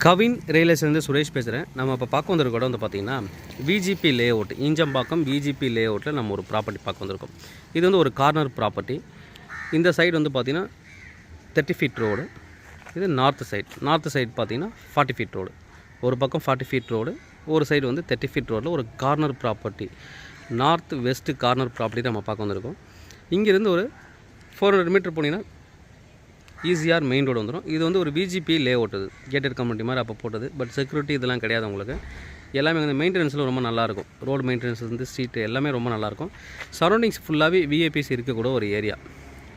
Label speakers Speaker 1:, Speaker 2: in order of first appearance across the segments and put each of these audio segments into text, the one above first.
Speaker 1: கவின் ரியலேஷன்லேருந்து சுரேஷ் பேசுகிறேன். நம்ம இப்போ பார்க்க வந்திருக்க இடம் வந்து பார்த்திங்கன்னா விஜிபி லே அவுட், ஈஞ்சம்பாக்கம் விஜிபி லே அவுட்டில் நம்ம ஒரு ப்ராப்பர்ட்டி பார்க்க வந்திருக்கோம். இது வந்து ஒரு கார்னர் ப்ராப்பர்ட்டி. இந்த சைடு வந்து பார்த்திங்கன்னா 30 ஃபீட் ரோடு. இது நார்த்து சைடு பார்த்திங்கன்னா 40 ஃபீட் ரோடு. ஒரு பக்கம் 40 ஃபீட் ரோடு, ஒரு சைடு வந்து 30 ஃபீட் ரோடில் ஒரு corner property, north west corner property நம்ம பார்க்க வந்திருக்கோம். இங்கேருந்து ஒரு 400 மீட்டர் போனீங்கன்னா ஈஸியாக மெயின் ரோடு வந்துடும். இது வந்து ஒரு விஜிபி லே அவுட், இது கேட்டட் கம்யூனிட்டி மாதிரி அப்போ போட்டது. பட் செக்யூரிட்டி இதெல்லாம் கிடையாது உங்களுக்கு. எல்லாமே வந்து மெயின்டெனன்ஸில் ரொம்ப நல்லாயிருக்கும். ரோடு மெயின்டெனன்ஸ் வந்து ஸ்ட்ரீட் எல்லாமே ரொம்ப நல்லாயிருக்கும். சரௌண்டிங்ஸ் ஃபுல்லாகவே விஐபிஸ் இருக்கக்கூட ஒரு ஏரியா.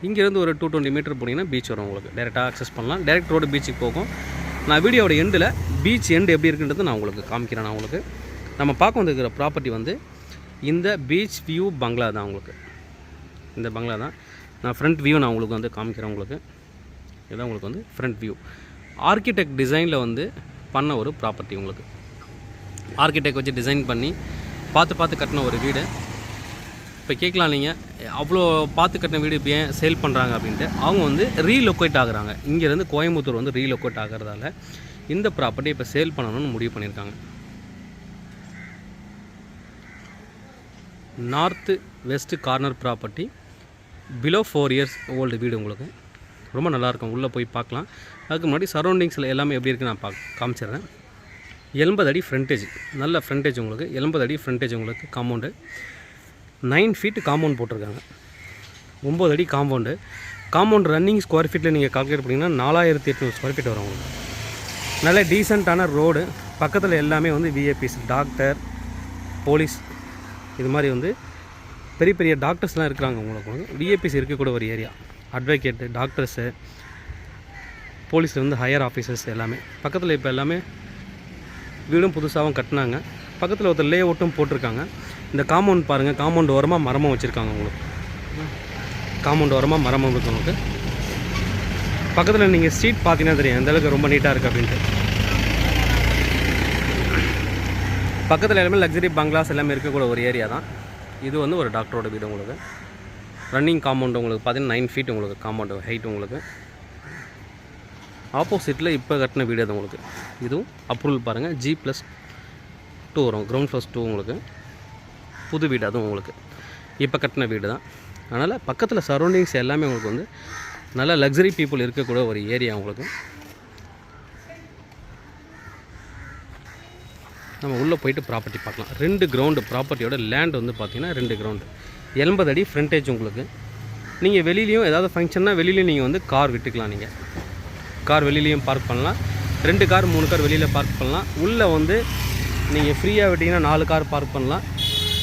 Speaker 1: இங்கேருந்து ஒரு 220 மீட்டர் போனீங்கன்னா பீச் வரும் உங்களுக்கு. டேரெக்டாக ஆக்சஸ் பண்ணலாம். டேரெக்ட் ரோடு பீச்சுக்கு போகும். நான் வீடியோட எண்டில் பீச் எண்டு எப்படி இருக்குன்றது நான் உங்களுக்கு காமிக்கிறேன். நான் உங்களுக்கு நம்ம பார்க்க வந்துருக்கிற ப்ராப்பர்ட்டி வந்து இந்த பீச் வியூ பங்களா தான். உங்களுக்கு இந்த பங்களா தான். நான் ஃப்ரண்ட் வியூ நான் உங்களுக்கு வந்து காமிக்கிறேன். உங்களுக்கு இதுதான் உங்களுக்கு வந்து ஃப்ரண்ட் வியூ. ஆர்கிடெக்ட் டிசைனில் வந்து பண்ண ஒரு ப்ராப்பர்ட்டி. உங்களுக்கு ஆர்கிடெக்ட் வச்சு டிசைன் பண்ணி பார்த்து கட்டின ஒரு வீடு. இப்போ கேட்கலாம் நீங்கள் அவ்வளோ பார்த்து கட்டின வீடு இப்போ ஏன் சேல் பண்ணுறாங்க அப்படின்ட்டு. அவங்க வந்து ரீலொக்கேட் ஆகுறாங்க. இங்கேருந்து கோயம்புத்தூர் வந்து ரீலொக்கேட் ஆகிறதால இந்த ப்ராப்பர்ட்டி இப்போ சேல் பண்ணணும்னு முடிவு பண்ணியிருக்காங்க. North west corner property, below 4 years old வீடு. உங்களுக்கு ரொம்ப நல்லாயிருக்கும். உள்ளே போய் பார்க்கலாம். அதுக்கு முன்னாடி சரௌண்டிங்ஸில் எல்லாமே எப்படி இருக்குது நான் காமிச்சிடுறேன். 80 அடி ஃப்ரண்டேஜ், நல்ல ஃப்ரண்டேஜ் உங்களுக்கு. 80 அடி ஃப்ரண்டேஜ் உங்களுக்கு. காம்பவுண்டு 9 ஃபீட்டு காம்பவுண்ட் போட்டிருக்காங்க. 9 அடி காம்பவுண்டு ரன்னிங் ஸ்கொயர் ஃபீட்டில் நீங்கள் கால்குலேட் பண்ணிங்கன்னா 4800 ஸ்கொயர் ஃபீட் வரும் உங்களுக்கு. நல்ல டீசெண்டான ரோடு. பக்கத்தில் எல்லாமே வந்து விஐபிஸ், டாக்டர், போலீஸ், இது மாதிரி வந்து பெரிய டாக்டர்ஸ்லாம் இருக்கிறாங்க. உங்களுக்கு விஐபிஸ் இருக்கக்கூட ஒரு ஏரியா. அட்வொகேட்டு, டாக்டர்ஸு, போலீஸில் வந்து ஹையர் ஆஃபீஸர்ஸ் எல்லாமே பக்கத்தில். இப்போ எல்லாமே வீடும் புதுசாகவும் கட்டினாங்க. பக்கத்தில் ஒருத்தர் லே அவுட்டும் போட்டிருக்காங்க. இந்த காம்பவுண்ட் பாருங்கள். காம்பவுண்ட் ஓரமாக மரமும் வச்சுருக்காங்க. உங்களுக்கு காம்பவுண்ட் ஓரமாக மரமும் இருக்குது. உங்களுக்கு பக்கத்தில் நீங்கள் ஸ்ட்ரீட் பார்த்தீங்கன்னா தெரியும் எந்தளவுக்கு ரொம்ப நீட்டாக இருக்குது அப்படின்ட்டு. பக்கத்தில் எல்லாமே லக்ஸரி பங்களாஸ் எல்லாமே இருக்கக்கூட ஒரு ஏரியா தான். இது வந்து ஒரு டாக்டரோட வீடு. உங்களுக்கு ரன்னிங் காம்பவுண்டு உங்களுக்கு பார்த்தீங்கன்னா 9 ஃபீட் உங்களுக்கு காம்பவுண்டு ஹைட். உங்களுக்கு ஆப்போசிட்டில் இப்போ கட்டின வீடு அது. உங்களுக்கு இதுவும் அப்ரூவல் பாருங்கள். G+2 வரும். கிரவுண்ட் +2 உங்களுக்கு புது வீடு. அதுவும் உங்களுக்கு இப்போ கட்டின வீடு தான். அதனால் பக்கத்தில் சரௌண்டிங்ஸ் எல்லாமே உங்களுக்கு வந்து நல்ல லக்ஸரி பீப்புள் இருக்கக்கூட ஒரு ஏரியா. உங்களுக்கு நம்ம உள்ளே போயிட்டு ப்ராப்பர்ட்டி பார்க்கலாம். 2 கிரவுண்டு ப்ராப்பர்ட்டியோட லேண்ட் வந்து பார்த்திங்கன்னா 2 கிரவுண்டு, 80 அடி ஃப்ரண்டேஜ் உங்களுக்கு. நீங்கள் வெளியிலையும் ஏதாவது ஃபங்க்ஷன்னா வெளியிலையும் நீங்கள் வந்து கார் விட்டுக்கலாம். நீங்கள் கார் வெளியிலையும் பார்க் பண்ணலாம். 2 கார் 3 கார் வெளியில் பார்க் பண்ணலாம். உள்ளே வந்து நீங்கள் ஃப்ரீயாக விட்டிங்கன்னா 4 கார் பார்க் பண்ணலாம்.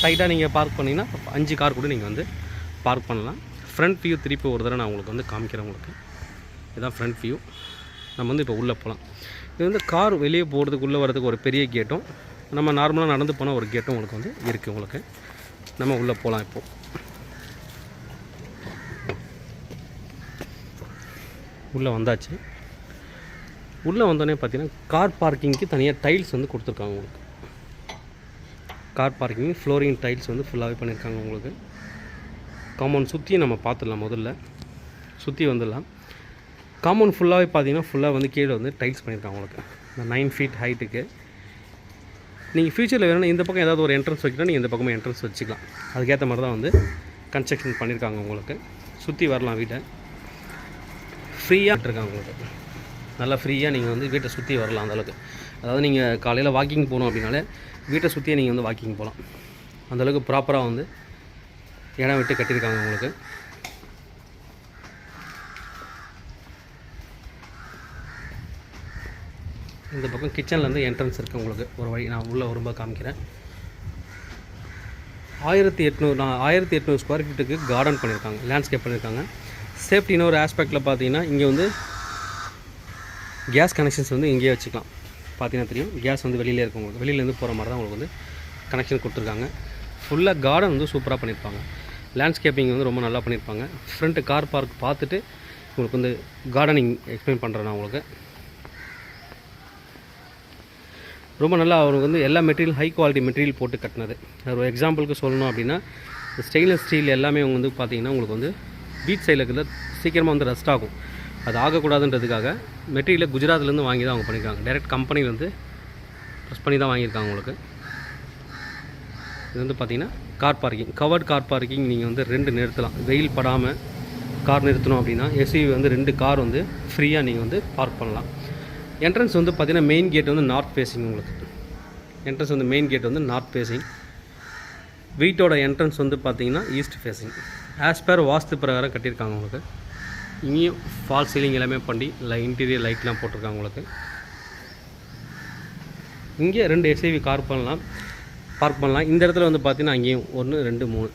Speaker 1: டைட்டாக நீங்கள் பார்க் பண்ணிங்கன்னா 5 கார் கூட நீங்கள் வந்து பார்க் பண்ணலாம். ஃப்ரண்ட் வியூ திருப்பி ஒரு தடவை நான் உங்களுக்கு வந்து காமிக்கிறேன். உங்களுக்கு இதுதான் ஃப்ரண்ட் வியூ. நம்ம வந்து இப்போ உள்ளே போகலாம். இது வந்து கார் வெளியே போகிறதுக்கு உள்ளே வரதுக்கு ஒரு பெரிய கேட்டும், நம்ம நார்மலாக நடந்து போனால் ஒரு கேட்டும் உங்களுக்கு வந்து இருக்குது. உங்களுக்கு நம்ம உள்ளே போகலாம். இப்போது உள்ளே வந்தாச்சு. உள்ளே வந்தோடனே பார்த்தீங்கன்னா கார் பார்க்கிங்க்கு தனியாக டைல்ஸ் வந்து கொடுத்துருக்காங்க. உங்களுக்கு கார் பார்க்கிங் ஃப்ளோரிங் டைல்ஸ் வந்து ஃபுல்லாகவே பண்ணியிருக்காங்க. உங்களுக்கு காம்பவுண்ட் சுற்றியும் நம்ம பார்த்துடலாம். முதல்ல சுற்றி வந்துடலாம். காம்பவுண்ட் ஃபுல்லாகவே பார்த்தீங்கன்னா ஃபுல்லாக வந்து கீழே வந்து டைல்ஸ் பண்ணியிருக்காங்க. உங்களுக்கு இந்த 9 ஃபீட் ஹைட்டுக்கு. நீங்கள் ஃப்யூச்சரில் வேணும்னா இந்த பக்கம் ஏதாவது ஒரு என்ட்ரன்ஸ் வைக்கலாம். நீங்கள் இந்த பக்கமே என்ட்ரன்ஸ் வச்சுக்கலாம். அதுக்கேற்ற மாதிரி தான் வந்து கன்ஸ்ட்ரக்ஷன் பண்ணியிருக்காங்க. உங்களுக்கு சுற்றி வரலாம். வீட்டை ஃப்ரீயாக இருக்காங்க. உங்களுக்கு நல்லா ஃப்ரீயாக நீங்கள் வந்து வீட்டை சுற்றி வரலாம். அந்தளவுக்கு, அதாவது நீங்கள் காலையில் வாக்கிங் போகணும் அப்படின்னாலே வீட்டை சுற்றியே நீங்கள் வந்து வாக்கிங் போகலாம். அந்தளவுக்கு ப்ராப்பராக வந்து இடம் விட்டு கட்டியிருக்காங்க. உங்களுக்கு இந்த பக்கம் கிச்சன்லேருந்து என்ட்ரன்ஸ் இருக்குது. உங்களுக்கு ஒரு வழி நான் உள்ளே ரொம்ப காமிக்கிறேன். 1800 ஸ்கொயர் ஃபீட்டுக்கு கார்டன் பண்ணியிருக்காங்க, லேண்ட்ஸ்கேப் பண்ணியிருக்காங்க. சேஃப்டின்னு ஒரு ஆஸ்பெக்டில் பார்த்தீங்கன்னா இங்கே வந்து கேஸ் கனெக்ஷன்ஸ் வந்து இங்கேயே வச்சுக்கலாம். பார்த்தீங்கன்னா தெரியும் கேஸ் வந்து வெளியிலே இருக்கும். உங்களுக்கு வெளியிலேருந்து போகிற மாதிரி தான் உங்களுக்கு வந்து கனெக்ஷன் கொடுத்துருக்காங்க. ஃபுல்லாக கார்டன் வந்து சூப்பராக பண்ணியிருப்பாங்க. லேண்ட்ஸ்கேப்பிங் வந்து ரொம்ப நல்லா பண்ணியிருப்பாங்க. ஃப்ரண்ட்டு கார் பார்க் பார்த்துட்டு உங்களுக்கு வந்து கார்டனிங் எக்ஸ்பிளைன் பண்ணுறேன் நான் உங்களுக்கு. ரொம்ப நல்லா அவருக்கு வந்து எல்லா மெட்டீரியல் ஹை குவாலிட்டி மெட்டீரியல் போட்டு கட்டினது. ஒரு எக்ஸாம்பிளுக்கு சொல்லணும் அப்படின்னா ஸ்டெயின்லெஸ் ஸ்டீல் எல்லாமே வந்து பார்த்திங்கன்னா உங்களுக்கு வந்து பீச் சைடில் இருக்கிறது சீக்கிரமாக வந்து ரஸ்ட் ஆகும். அது ஆகக்கூடாதுன்றதுக்காக மெட்டீரியலை குஜராத்லேருந்து வாங்கி தான் அவங்க பண்ணியிருக்காங்க. டைரெக்ட் கம்பெனிலேருந்து ப்ரெஸ் பண்ணி தான் வாங்கியிருக்காங்க உங்களுக்கு. இது வந்து பார்த்திங்கன்னா car parking, covert car parking. நீங்கள் வந்து 2 நிறுத்தலாம். வெயில் படாமல் கார் நிறுத்தணும் அப்படின்னா எஸ்யூவி வந்து 2 கார் வந்து ஃப்ரீயாக நீங்கள் வந்து பார்க் பண்ணலாம். என்ட்ரன்ஸ் வந்து பார்த்திங்கன்னா மெயின் கேட் வந்து நார்த் ஃபேஸிங் உங்களுக்கு. என்ட்ரன்ஸ் வந்து மெயின் கேட் வந்து நார்த் ஃபேஸிங். வீட்டோட என்ட்ரன்ஸ் வந்து பார்த்திங்கன்னா ஈஸ்ட் ஃபேஸிங். ஆஸ் பர் வாஸ்து பிரகாரம் கட்டியிருக்காங்க உங்களுக்கு. இங்கேயும் ஃபால் சீலிங் எல்லாமே பண்ணி இன்டீரியர் லைட்லாம் போட்டிருக்காங்க உங்களுக்கு. இங்கே 2 எஸ்யூவி பார்க் பண்ணலாம். இந்த இடத்துல வந்து பார்த்திங்கன்னா அங்கேயும் 1 2 3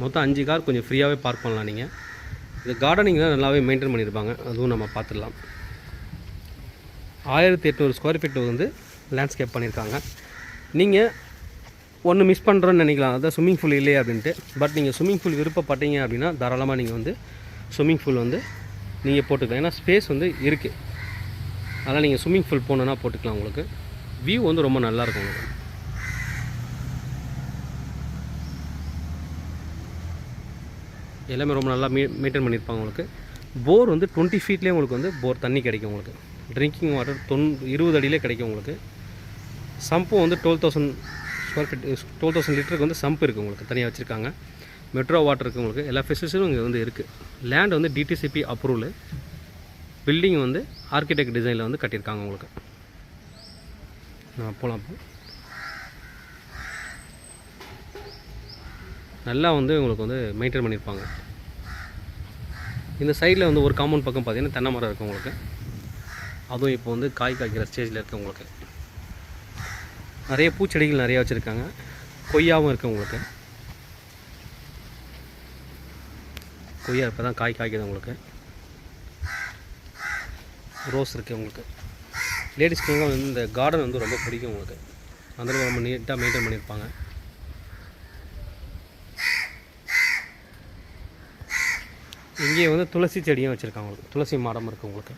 Speaker 1: மொத்தம் 5 கார் கொஞ்சம் ஃப்ரீயாகவே பார்க் பண்ணலாம். நீங்கள் இது கார்டனிங் தான் நல்லாவே மெயின்டைன் பண்ணியிருப்பாங்க. அதுவும் நம்ம பார்த்துடலாம். 1800 ஸ்கொயர் ஃபீட் வந்து லேண்ட்ஸ்கேப் பண்ணியிருக்காங்க. நீங்கள் ஒன்று மிஸ் பண்ணுறோன்னு நினைக்கலாம், அதான் ஸ்விம்மிங் பூல் இல்லையே அப்படின்ட்டு. பட் நீங்கள் ஸ்விம்மிங் பூல் விருப்பப்பட்டீங்க அப்படின்னா தாராளமாக நீங்கள் வந்து ஸ்விம்மிங் பூல் வந்து நீங்கள் போட்டுக்கலாம். ஏன்னா ஸ்பேஸ் வந்து இருக்குது. அதனால் நீங்கள் ஸ்விம்மிங் பூல் போகணுன்னா போட்டுக்கலாம். உங்களுக்கு வியூ வந்து ரொம்ப நல்லாயிருக்கும். உங்களுக்கு எல்லாமே ரொம்ப நல்லா மெயின்டைன் பண்ணியிருப்பாங்க. உங்களுக்கு போர் வந்து 20 ஃபீட்லேயே உங்களுக்கு வந்து போர் தண்ணி கிடைக்கும். உங்களுக்கு ட்ரிங்கிங் வாட்டர் 20 அடியிலே கிடைக்கும். உங்களுக்கு சம்பும் வந்து 12,000 ஸ்கொயர் ஃபீட் 12,000 லிட்டருக்கு வந்து சம்ப் இருக்குது. உங்களுக்கு தனியாக வச்சுருக்காங்க. மெட்ரோ வாட்டர் இருக்குது. உங்களுக்கு எல்லா ஃபெசிலிட்டிஸும் இங்கே வந்து இருக்குது. லேண்ட் வந்து டிடிசிபி அப்ரூவலு. பில்டிங் வந்து ஆர்கிடெக்ட் டிசைனில் வந்து கட்டியிருக்காங்க. உங்களுக்கு போகலாம். நல்லா வந்து உங்களுக்கு வந்து மெயின்டைன் பண்ணியிருப்பாங்க. இந்த சைடில் வந்து ஒரு காம்பவுண்ட் பக்கம் பார்த்திங்கன்னா தென்னை மரம் இருக்குது உங்களுக்கு. அதுவும் இப்போ வந்து காய் காய்க்கிற ஸ்டேஜில் இருக்குது. உங்களுக்கு நிறைய பூச்செடிகள் நிறையா வச்சுருக்காங்க. கொய்யாவும் இருக்குது உங்களுக்கு. கொய்யா இப்போ தான் காய் காய்க்குது உங்களுக்கு. ரோஸ் இருக்குது உங்களுக்கு. லேடிஸ்க்கு வந்து இந்த கார்டன் வந்து ரொம்ப பிடிக்கும் உங்களுக்கு. அந்தளவுக்கு ரொம்ப நீட்டாக மெயின்டைன் பண்ணியிருப்பாங்க. இங்கே வந்து துளசி செடியும் வச்சுருக்காங்க உங்களுக்கு. துளசி மாடம் இருக்குது உங்களுக்கு.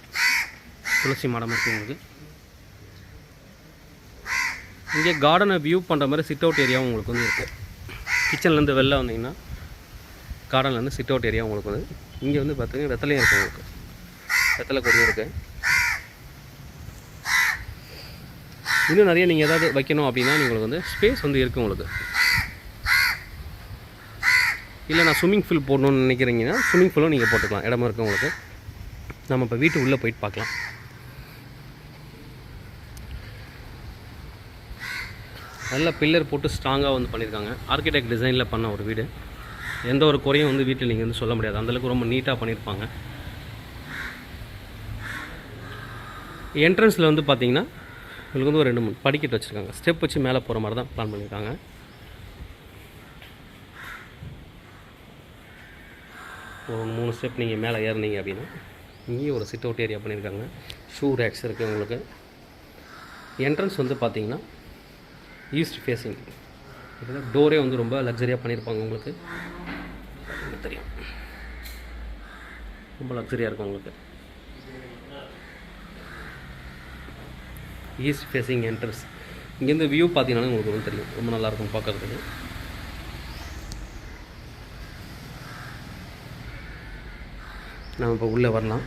Speaker 1: இங்கே கார்டனை வியூ பண்ணுற மாதிரி சிட் அவுட் ஏரியாவும் உங்களுக்கு வந்து இருக்குது. கிச்சன்லேருந்து வெளில வந்தீங்கன்னா கார்டன்லேருந்து சிட் அவுட் ஏரியா உங்களுக்கு வந்து. இங்கே வந்து பார்த்திங்கன்னா வெத்தலையும் இருக்குது உங்களுக்கு. வெத்தலை கொடியும் இருக்குது. இன்னும் நிறைய நீங்கள் ஏதாவது வைக்கணும் அப்படின்னா உங்களுக்கு வந்து ஸ்பேஸ் வந்து இருக்குது உங்களுக்கு. இல்லை நான் ஸ்விம்மிங் பூல் போடணுன்னு நினைக்கிறீங்கன்னா ஸ்விம்மிங் பூலும் நீங்கள் போட்டுக்கலாம். இடமும் இருக்குது உங்களுக்கு. நம்ம இப்போ வீட்டு உள்ளே போயிட்டு பார்க்கலாம். நல்ல பில்லர் போட்டு ஸ்ட்ராங்காக வந்து பண்ணியிருக்காங்க. ஆர்கிடெக்ட் டிசைனில் பண்ண ஒரு வீடு. எந்த ஒரு குறையும் வந்து வீட்டில் நீங்கள் வந்து சொல்ல முடியாது. அந்தளவுக்கு ரொம்ப நீட்டாக பண்ணியிருப்பாங்க. என்ட்ரன்ஸில் வந்து பார்த்திங்கன்னா உங்களுக்கு வந்து ஒரு 2 3 படிக்கட்டு வச்சுருக்காங்க. ஸ்டெப் வச்சு மேலே போகிற மாதிரி தான் பிளான் பண்ணியிருக்காங்க. ஒரு 3 ஸ்டெப் நீங்கள் மேலே ஏறினீங்க அப்படின்னா இங்கேயும் ஒரு சிட் அவுட் ஏரியா பண்ணியிருக்காங்க. ஷூ ரேக்ஸ் இருக்குது உங்களுக்கு. என்ட்ரன்ஸ் வந்து பார்த்திங்கன்னா ஈஸ்ட் ஃபேஸிங். இதில் டோரே வந்து ரொம்ப லக்ஸரியாக பண்ணியிருப்பாங்க உங்களுக்கு. தெரியும், ரொம்ப லக்ஸரியாக இருக்கும் உங்களுக்கு. East facing entrance. இங்கேருந்து வியூ பார்த்தீங்கன்னா உங்களுக்கு வந்து தெரியும், ரொம்ப நல்லாயிருக்கும் பார்க்குறதுக்கு. நம்ம இப்போ உள்ளே வரலாம்.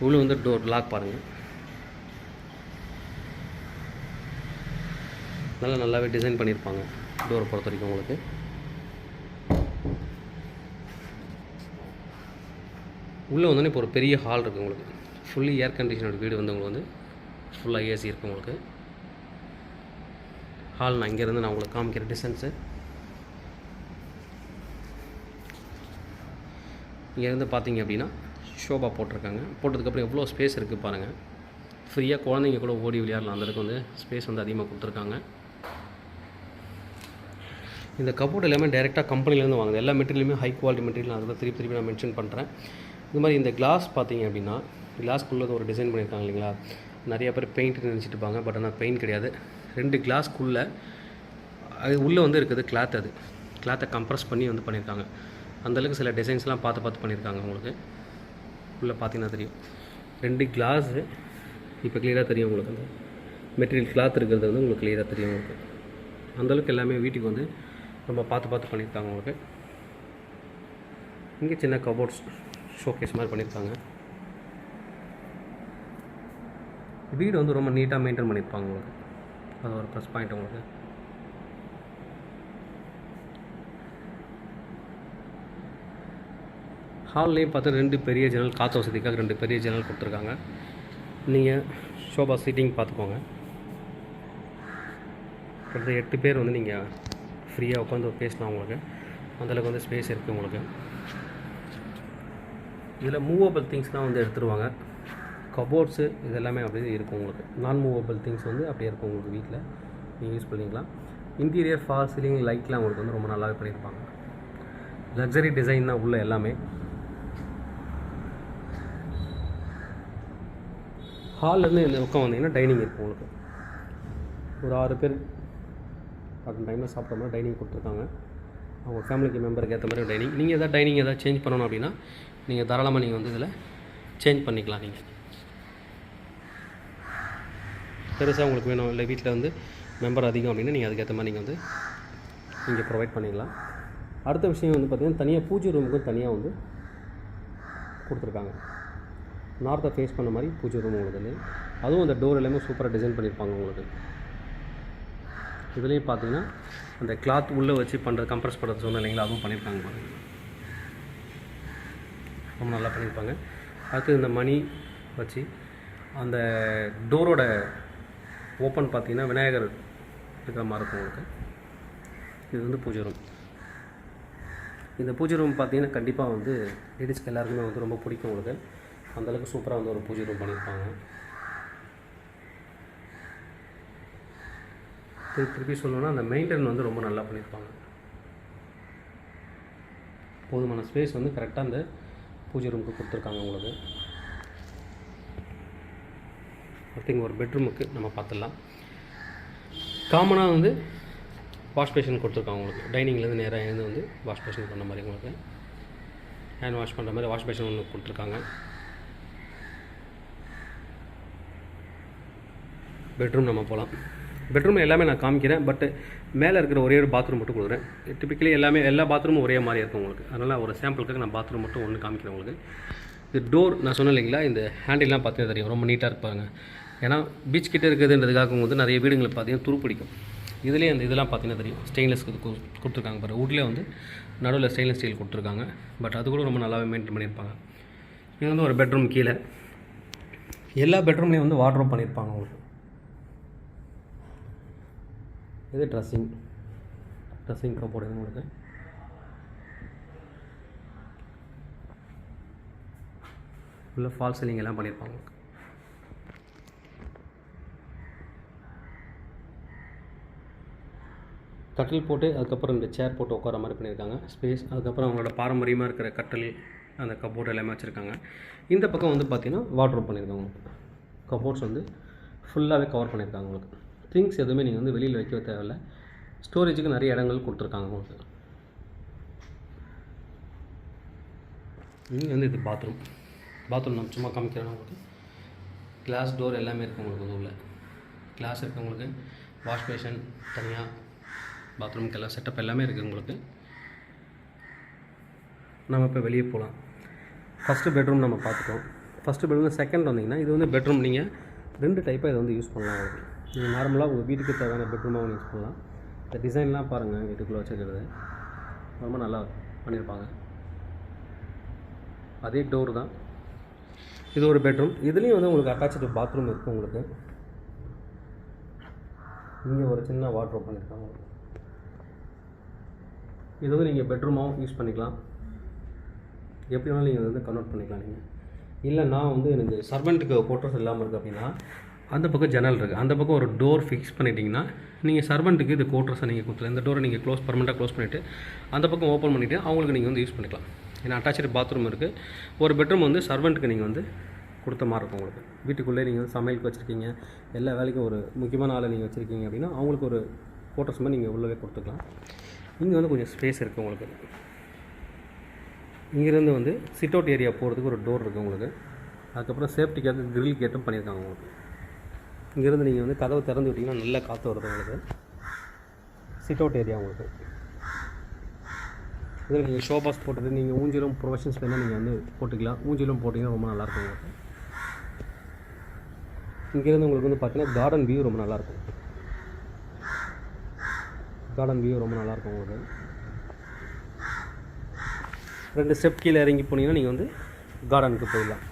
Speaker 1: உள்ளே வந்து டோர் லாக் பாருங்கள். நல்லாவே டிசைன் பண்ணியிருப்பாங்க டோரை பொறுத்த வரைக்கும் உங்களுக்கு. உள்ளே வந்தோடனே இப்போ ஒரு பெரிய ஹால் இருக்குது உங்களுக்கு. ஃபுல்லி ஏர் கண்டிஷனோட வீடு வந்து உங்களுக்கு வந்து ஃபுல்லாக ஏசி இருக்குது உங்களுக்கு. ஹால் நான் இங்கேருந்து நான் உங்களுக்கு காமிக்கிற டிஸ்டன்ஸு. இங்கேருந்து பார்த்தீங்க அப்படின்னா ஷோபா போட்டிருக்காங்க. போட்டதுக்கப்புறம் எவ்வளோ ஸ்பேஸ் இருக்குது பாருங்கள். ஃப்ரீயாக குழந்தைங்க கூட ஓடி விளையாடலாம். அந்தளவுக்கு வந்து ஸ்பேஸ் வந்து அதிகமாக கொடுத்துருக்காங்க. இந்த கபோர்ட் எல்லாமே டைரெக்டாக கம்பெனிலேருந்து வாங்குது. எல்லா மெட்டீரியலுமே ஹை குவாலிட்டி மெட்டீரியல். அதில் திருப்பி நான் மென்ஷன் பண்ணுறேன். இந்த மாதிரி இந்த கிளாஸ் பார்த்தீங்க அப்படின்னா கிளாஸ்க்குள்ளே ஒரு டிசைன் பண்ணியிருக்காங்க இல்லைங்களா. நிறைய பேர் பெயிண்ட் நினச்சிட்டு இருப்பாங்க. பட் ஆனால் பெயிண்ட் கிடையாது. 2 கிளாஸ்க்குள்ளே அது உள்ளே வந்து இருக்குது கிளாத். அது கிளாத்தை கம்ப்ரஸ் பண்ணி வந்து பண்ணியிருக்காங்க. அந்தளவுக்கு சில டிசைன்ஸ்லாம் பார்த்து பண்ணியிருக்காங்க உங்களுக்கு. உள்ளே பார்த்தீங்கன்னா தெரியும் 2 கிளாஸு. இப்போ கிளியராக தெரியும் உங்களுக்கு. அந்த மெட்டீரியல் கிளாத் இருக்கிறது வந்து உங்களுக்கு கிளியராக தெரியும் உங்களுக்கு. அந்தளவுக்கு எல்லாமே வீட்டுக்கு வந்து ரொம்ப பார்த்து பண்ணியிருக்காங்க உங்களுக்கு. இங்கே சின்ன கபோர்ட்ஸ் ஷோகேஸ் மாதிரி பண்ணியிருக்காங்க. வீடு வந்து ரொம்ப நீட்டாக மெயின்டைன் பண்ணியிருப்பாங்க உங்களுக்கு. அது ஒரு ப்ளஸ் பாயிண்ட் உங்களுக்கு. ஹால்லேயும் பார்த்தா 2 பெரிய ஜன்னல், காற்று வசதிக்காக 2 பெரிய ஜன்னல் கொடுத்துருக்காங்க. நீங்கள் ஷோபா சீட்டிங் பார்த்துக்கோங்க. கிட்டத்தட்ட 8 பேர் வந்து நீங்கள் ஃப்ரீயாக உட்காந்து பேசலாம். உங்களுக்கு அந்தளவுக்கு வந்து ஸ்பேஸ் இருக்குது உங்களுக்கு. இதில் மூவபிள் திங்ஸ்லாம் வந்து எடுத்துருவாங்க. கபோர்ட்ஸு இது எல்லாமே அப்படியே இருக்கும் உங்களுக்கு. நான் மூவபிள் திங்ஸ் வந்து அப்படியே இருக்கும் உங்களுக்கு. வீட்டில் நீங்கள் யூஸ் பண்ணிக்கலாம். இன்டீரியர் ஃபால் சீலிங் லைட்லாம் உங்களுக்கு வந்து ரொம்ப நல்லாவே பண்ணியிருப்பாங்க. லக்ஸரி டிசைன் தான் உள்ள எல்லாமே. ஹால்லேருந்து இந்த பக்கம் வந்தீங்கன்னா டைனிங் இருக்கும் உங்களுக்கு. ஒரு 6 பேர் அட் டைமில் சாப்பிட்ற மாதிரி டைனிங் கொடுத்துருக்காங்க. அவங்க ஃபேமிலிக்கு மெம்பருக்கு ஏற்ற மாதிரி டைனிங். நீங்கள் எதாவது டைனிங் எதாவது சேஞ்ச் பண்ணணும் அப்படின்னா நீங்கள் தாராளமாக நீங்கள் வந்து இதில் சேஞ்ச் பண்ணிக்கலாம். நீங்கள் பெருசாக உங்களுக்கு வேணும் இல்லை வீட்டில் வந்து மெம்பர் அதிகம் அப்படின்னா நீங்கள் அதுக்கேற்ற மாதிரி நீங்கள் வந்து இங்கே ப்ரொவைட் பண்ணிக்கலாம். அடுத்த விஷயம் வந்து பார்த்திங்கன்னா தனியாக பூஜை ரூமுக்கும் தனியாக வந்து கொடுத்துருக்காங்க. நார்த்தை ஃபேஸ் பண்ண மாதிரி பூஜை ரூம் உங்களுக்கு. அதுவும் அந்த டோர் எல்லாமே சூப்பராக டிசைன் பண்ணியிருப்பாங்க உங்களுக்கு. இதுலேயும் பார்த்தீங்கன்னா அந்த கிளாத் உள்ளே வச்சு பண்ணுறது, கம்ப்ரஸ் பண்ணுறது சொன்ன இல்லைங்களா, அதுவும் பண்ணியிருக்காங்க பாருங்கள். ரொம்ப நல்லா பண்ணியிருப்பாங்க. அடுத்து இந்த மணி வச்சு அந்த டோரோட ஓப்பன் பார்த்தீங்கன்னா விநாயகர் இருக்கிற மாதிரி இருக்கும் உங்களுக்கு. இது வந்து பூஜை ரூம். இந்த பூஜை ரூம் பார்த்தீங்கன்னா கண்டிப்பாக வந்து லேடிஸ்க்கு எல்லாருக்குமே வந்து ரொம்ப பிடிக்கும் உங்களுக்கு. அந்தளவுக்கு சூப்பராக வந்து ஒரு பூஜை ரூம் பண்ணியிருப்பாங்க. திருப்பி சொல்லணும்னா அந்த மெயின்டைன் வந்து ரொம்ப நல்லா பண்ணியிருப்பாங்க. போதுமான ஸ்பேஸ் வந்து கரெக்டாக அந்த பூஜை ரூமுக்கு கொடுத்துருக்காங்க உங்களுக்கு. அடுத்து ஒரு பெட்ரூமுக்கு நம்ம பார்த்துடலாம். காமனாக வந்து வாஷ் பேஷன் கொடுத்துருக்காங்க உங்களுக்கு. டைனிங்லேருந்து நேராக எழுந்து வந்து வாஷ் பேஷன் பண்ண மாதிரி உங்களுக்கு ஹேண்ட் வாஷ் பண்ணுற மாதிரி வாஷ் பேஷன் ஒன்று கொடுத்துருக்காங்க. பெட்ரூம் நம்ம போகலாம். பெட்ரூம் எல்லாமே நான் காமிக்கிறேன். பட் மேலே இருக்கிற ஒரே ஒரு பாத்ரூம் மட்டும் கொடுக்குறேன். டிப்பிக்கலி எல்லா பாத்ரூமும் ஒரே மாதிரி இருக்கும் உங்களுக்கு. அதனால் ஒரு சாம்பிளுக்காக நான் பாத்ரூம் மட்டும் ஒன்று காமிக்கிறேன் உங்களுக்கு. இது டோர் நான் சொன்னேன் இல்லைங்களா, இந்த ஹேண்டில்லாம் பார்த்தீங்கன்னா தெரியும் ரொம்ப நீட்டாக இருப்பாங்க. ஏன்னா பீச் கிட்டே இருக்குதுன்றதுக்காக வந்து நிறைய வீடுங்களை பார்த்தீங்கன்னா துருப்பிடிக்கும். இதுலேயே அந்த இதெல்லாம் பார்த்தீங்கன்னா தெரியும். ஸ்டெயின்லெஸ் கொடுத்துருக்காங்க பாரு. வுட்லேயே வந்து நடுவில் ஸ்டெயின்லெஸ் ஸ்டீல் கொடுத்துருக்காங்க. பட் அது கூட ரொம்ப நல்லாவே மெயின்டைன் பண்ணியிருப்பாங்க. இது வந்து ஒரு பெட்ரூம் கீழே. எல்லா பெட்ரூம்லேயும் வந்து வார்ட்ரோப் பண்ணியிருப்பாங்க உங்களுக்கு. இது ட்ரெஸ்ஸிங் கபோர்டு உங்களுக்கு. உள்ள ஃபால் சீலிங் எல்லாம் பண்ணியிருப்பாங்க. கட்டில் போட்டு அதுக்கப்புறம் இந்த சேர் போட்டு உட்கார மாதிரி பண்ணியிருக்காங்க ஸ்பேஸ். அதுக்கப்புறம் அவங்களோட பாரம்பரியமாக இருக்கிற கட்டில் அந்த கபோர்டு எல்லாமே வச்சுருக்காங்க. இந்த பக்கம் வந்து பார்த்திங்கன்னா வார்ட்ரோப் பண்ணியிருக்காங்க. கபோர்ட்ஸ் வந்து ஃபுல்லாகவே கவர் பண்ணியிருக்காங்க உங்களுக்கு. திங்ஸ் எதுவுமே நீங்கள் வந்து வெளியில் வைக்க தேவையில்லை. ஸ்டோரேஜுக்கு நிறைய இடங்கள் கொடுத்துருக்காங்க உங்களுக்கு. இங்கே வந்து இது பாத்ரூம் நம்ம சும்மா காமிக்கிறோம் உங்களுக்கு. கிளாஸ் டோர் எல்லாமே இருக்குது உங்களுக்கு. உள்ள கிளாஸ் இருக்குது உங்களுக்கு. வாஷ் பேஷன் தனியாக, பாத்ரூமுக்கு எல்லாம் செட்டப் எல்லாமே இருக்குது உங்களுக்கு. நம்ம இப்போ வெளியே போகலாம். ஃபஸ்ட்டு பெட்ரூம் நம்ம பார்த்துட்டோம். First bedroom. செகண்ட் வந்தீங்கன்னா இது வந்து பெட்ரூம் நீங்கள் 2 டைப்பாக இதை வந்து யூஸ் பண்ணலாம் உங்களுக்கு. நீங்கள் நார்மலாக உங்கள் வீட்டுக்கு தேவையான பெட்ரூமாக யூஸ் பண்ணலாம். இந்த டிசைன்லாம் பாருங்கள், வீட்டுக்குள்ளே வச்சுக்கிறது ரொம்ப நல்லா பண்ணியிருப்பாங்க. அதே டோர் தான். இது ஒரு பெட்ரூம். இதுலேயும் வந்து உங்களுக்கு அட்டாச்சு பாத்ரூம் இருக்குது உங்களுக்கு. இங்கே ஒரு சின்ன வார்ட்ரோப் பண்ணியிருக்காங்க. இது வந்து நீங்கள் பெட்ரூமாகவும் யூஸ் பண்ணிக்கலாம். எப்படி வேணாலும் நீங்கள் வந்து கன்வெர்ட் பண்ணிக்கலாம். நீங்கள் இல்லை நான் வந்து எனக்கு சர்வெண்ட்டுக்கு குவார்ட்டர்ஸ் இல்லாமல் இருக்குது அப்படின்னா அந்த பக்கம் ஜன்னல் இருக்குது. அந்த பக்கம் ஒரு டோர் ஃபிக்ஸ் பண்ணிட்டீங்கன்னா நீங்கள் சர்வெண்ட்டுக்கு இது குவார்ட்டர்ஸை நீங்கள் கொடுத்துருங்க. இந்த டோரை நீங்கள் பர்மனெண்ட்டாக க்ளோஸ் பண்ணிவிட்டு அந்த பக்கம் ஓப்பன் பண்ணிவிட்டு அவங்களுக்கு நீங்கள் வந்து யூஸ் பண்ணிக்கலாம். ஏன்னா அட்டாச்சு பாத்ரூம் இருக்குது. ஒரு பெட்ரூம் வந்து சர்வெண்ட்டுக்கு நீங்கள் வந்து கொடுத்த மாதிரி இருக்கும் உங்களுக்கு. வீட்டுக்குள்ளே நீங்கள் வந்து சமையலுக்கு வச்சுருக்கீங்க, எல்லா வேலைக்கும் ஒரு முக்கியமான ஆளை நீங்கள் வச்சுருக்கீங்க அப்படின்னா அவங்களுக்கு ஒரு குவார்ட்டர்ஸ் மாதிரி நீங்கள் உள்ளவே கொடுத்துக்கலாம். இங்கே வந்து கொஞ்சம் ஸ்பேஸ் இருக்குது உங்களுக்கு. இங்கேருந்து வந்து சிட் அவுட் ஏரியா போகிறதுக்கு ஒரு டோர் இருக்குது உங்களுக்கு. அதுக்கப்புறம் சேஃப்டிக்காக கிரில் கேட்டும் பண்ணியிருக்காங்க உங்களுக்கு. இங்கேருந்து நீங்கள் வந்து கதவை திறந்து விட்டிங்கன்னா நல்லா காற்று வருது உங்களுக்கு. சிட் அவுட் ஏரியா உங்களுக்கு. இதில் நீங்கள் ஷோ பாஸ் போட்டுட்டு நீங்கள் ஊஞ்சலும் ப்ரொஃபஷன்ஸ் வேணால் நீங்கள் வந்து போட்டுக்கலாம். ஊஞ்சலும் போட்டிங்கன்னா ரொம்ப நல்லாயிருக்கும் உங்களுக்கு. இங்கேருந்து உங்களுக்கு வந்து பார்த்தீங்கன்னா கார்டன் வியூ ரொம்ப நல்லாயிருக்கும். கார்டன் வியூ ரொம்ப நல்லாயிருக்கும் உங்களுக்கு. 2 ஸ்டெப் கீழே இறங்கி போனீங்கன்னா நீங்கள் வந்து கார்டனுக்கு போயிடலாம்.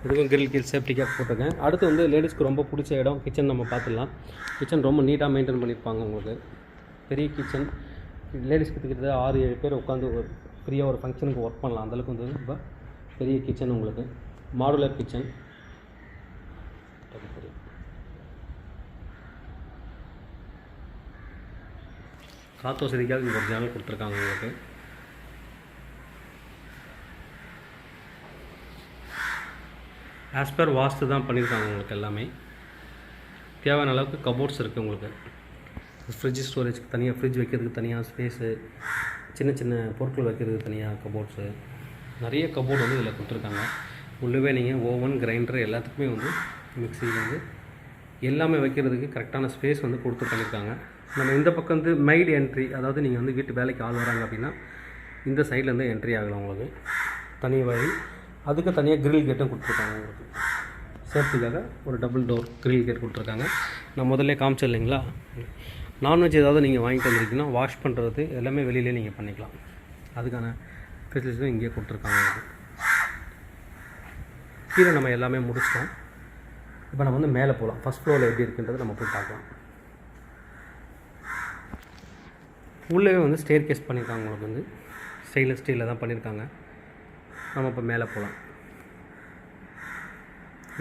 Speaker 1: இதுக்கும் கிரில் கீழ் சேஃப்டிக்காக போட்டிருக்கேன். அடுத்து வந்து லேடிஸ்க்கு ரொம்ப பிடிச்ச இடம் கிச்சன் நம்ம பார்த்துடலாம். கிச்சன் ரொம்ப நீட்டாக மெயின்டைன் பண்ணியிருப்பாங்க உங்களுக்கு. பெரிய கிச்சன், லேடிஸ்க்கு கிட்டத்தட்ட 6-7 பேர் உட்காந்து ஒரு ஃப்ரீயாக ஒரு ஃபங்க்ஷனுக்கு ஒர்க் பண்ணலாம். அந்தளவுக்கு வந்து ரொம்ப பெரிய கிச்சன் உங்களுக்கு. Modular kitchen. காற்று வசதிக்காக இங்கே ஒரு ஜன்னல் கொடுத்துருக்காங்க உங்களுக்கு. ஆஸ் பர் வாஸ்து தான் பண்ணியிருக்காங்க உங்களுக்கு. எல்லாமே தேவையான அளவுக்கு கபோர்ட்ஸ் இருக்குது உங்களுக்கு. ஃப்ரிட்ஜ் ஸ்டோரேஜ்க்கு தனியாக, ஃப்ரிட்ஜ் வைக்கிறதுக்கு தனியாக ஸ்பேஸு, சின்ன சின்ன பொருட்கள் வைக்கிறதுக்கு தனியாக கபோர்ட்ஸு, நிறைய கபோர்டு வந்து இதில் கொடுத்துருக்காங்க. உள்ளவே நீங்கள் ஓவன், கிரைண்டர் எல்லாத்துக்குமே வந்து மிக்ஸி வந்து எல்லாமே வைக்கிறதுக்கு கரெக்டான ஸ்பேஸ் வந்து கொடுத்து பண்ணியிருக்காங்க. நம்ம இந்த பக்கம் வந்து மைடு என்ட்ரி, அதாவது நீங்கள் வந்து வீட்டு வேலைக்கு ஆள் வராங்க அப்படின்னா இந்த சைட்லேருந்து என்ட்ரி ஆகலாம் உங்களுக்கு. தனி வழி, அதுக்கு தனியாக கிரில் கேட்டும் கொடுத்துருக்காங்க உங்களுக்கு. சேஃப்டிக்காக ஒரு டபுள் டோர் கிரில் கேட் கொடுத்துருக்காங்க. நான் முதல்ல காமிச்சேன் இல்லைங்களா, நான்வெஜ் ஏதாவது நீங்கள் வாங்கிட்டு வந்துருக்கீங்கன்னா வாஷ் பண்ணுறது எல்லாமே வெளியிலே நீங்கள் பண்ணிக்கலாம். அதுக்கான ஃபெசிலிட்டிஸும் இங்கேயே கொடுத்துருக்காங்க. கீழே நம்ம எல்லாமே முடிச்சிட்டோம். இப்போ நம்ம வந்து மேலே போகலாம். ஃபஸ்ட் ஃப்ளோரில் எப்படி இருக்குன்றது நம்ம போய் பார்க்கலாம். உள்ளே வந்து ஸ்டேர் கேஸ் பண்ணியிருக்காங்க உங்களுக்கு. வந்து ஸ்டெயின்லெஸ் ஸ்டீலில் தான் பண்ணியிருக்காங்க. நம்ம இப்போ மேலே போகலாம்.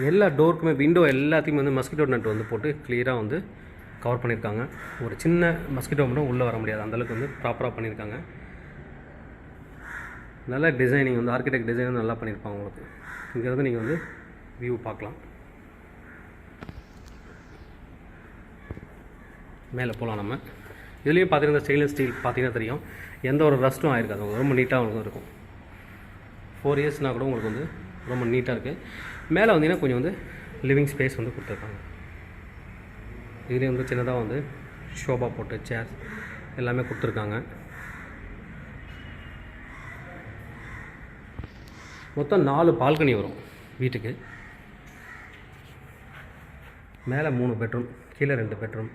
Speaker 1: எல்லா டோருக்குமே, விண்டோ எல்லாத்தையுமே வந்து மஸ்கிட்டோ நெட் வந்து போட்டு கிளியராக வந்து கவர் பண்ணியிருக்காங்க. ஒரு சின்ன மஸ்கிட்டோ மட்டும் உள்ளே வர முடியாது, அந்தளவுக்கு வந்து ப்ராப்பராக பண்ணியிருக்காங்க. நல்ல டிசைனிங் வந்து ஆர்கிடெக்ட் டிசைன் நல்லா பண்ணியிருப்பாங்க உங்களுக்கு. இங்கேருந்து நீங்கள் வந்து வியூ பார்க்கலாம். மேலே போகலாம் நம்ம. இதுலேயும் பார்த்தீங்கன்னா ஸ்டெயின்லெஸ் ஸ்டீல் பார்த்தீங்கன்னா தெரியும், எந்த ஒரு ரஸ்ட்டும் ஆகிருக்காது. ரொம்ப நீட்டாக இருக்கும். 4 இயர்ஸ்னால் கூட உங்களுக்கு வந்து ரொம்ப நீட்டாக இருக்குது. மேலே வந்தீங்கன்னா கொஞ்சம் வந்து லிவிங் ஸ்பேஸ் வந்து கொடுத்துருக்காங்க. இதுலேயும் வந்து சின்னதாக வந்து ஷோபா போட்டு சேர் எல்லாமே கொடுத்துருக்காங்க. மொத்தம் 4 பால்கனி வரும் வீட்டுக்கு. மேலே 3 பெட்ரூம், கீழே 2 பெட்ரூம்.